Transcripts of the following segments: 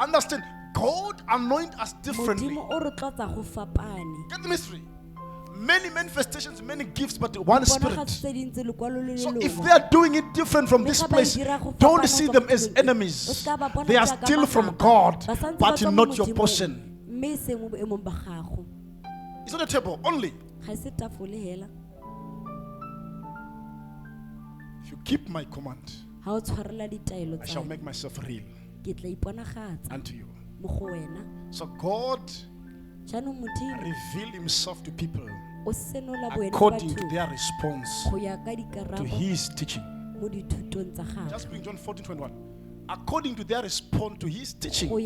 Understand? God anoint us differently. Modimo o re tlotsa go fapane. Get the mystery. Many manifestations, many gifts, but one spirit. So if they are doing it different from this place, don't see them as enemies. They are still from God, but not your portion. It's not a table only. If you keep my command, I shall make myself real unto you. So God reveal himself to people according to their response to his teaching. Just bring John 14:21. According to their response to his teaching. So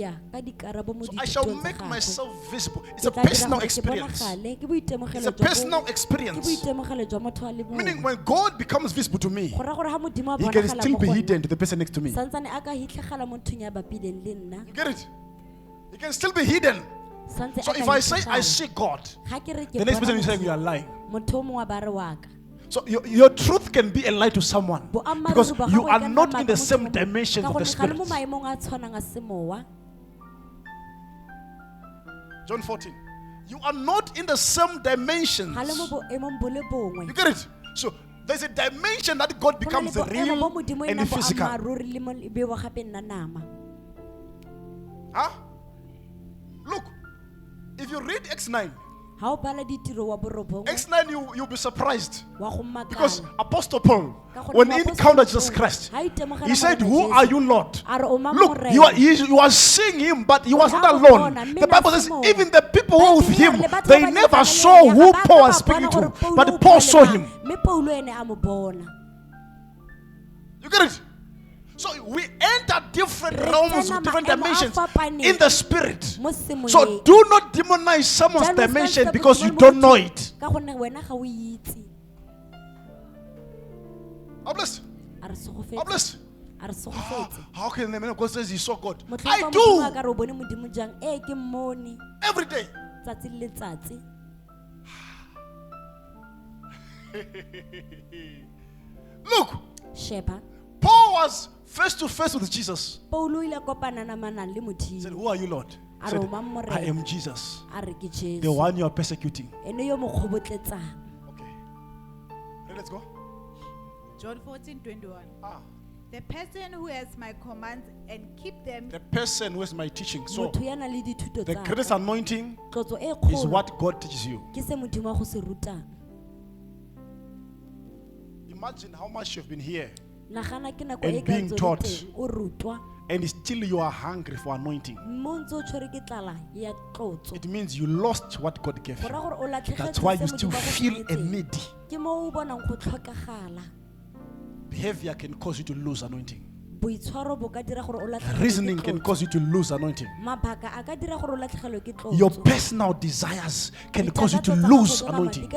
I shall make myself visible. It's a personal experience. It's a personal experience. Meaning when God becomes visible to me, he can still be hidden to the person next to me. You get it? He can still be hidden. So if I say I see God, the next person is saying you are lying. So your truth can be a lie to someone because you are not in the same dimension of the Spirit. John 14. You are not in the same dimensions. You get it? So there's a dimension that God becomes real and physical. Huh? Look, if you read X9, X9 you'll be surprised because Apostle Paul, when he encountered Jesus Christ, he said, "Who are you, Lord?" Look, you are seeing him, but he was not alone. The Bible says even the people who were with him, they never saw who Paul was speaking to, but Paul saw him. You get it? So we enter different realms, different dimensions in the spirit. So do not demonize someone's dimension because you don't know it. I'm blessed. I'm blessed. How can the man of God says he saw God? I do. Every day. Look. Paul was face to face with Jesus. He said, "Who are you, Lord?" He said, "I am Jesus, the one you are persecuting." Okay. Let's go. John 14:21. The person who has my commands and keep them. The person who has my teaching. So the greatest anointing is what God teaches you. Imagine how much you've been here and being taught, and still you are hungry for anointing. It means you lost what God gave you. That's why you still feel a need. Behavior can cause you to lose anointing. Reasoning can cause you to lose anointing. Your personal desires can cause you to lose anointing.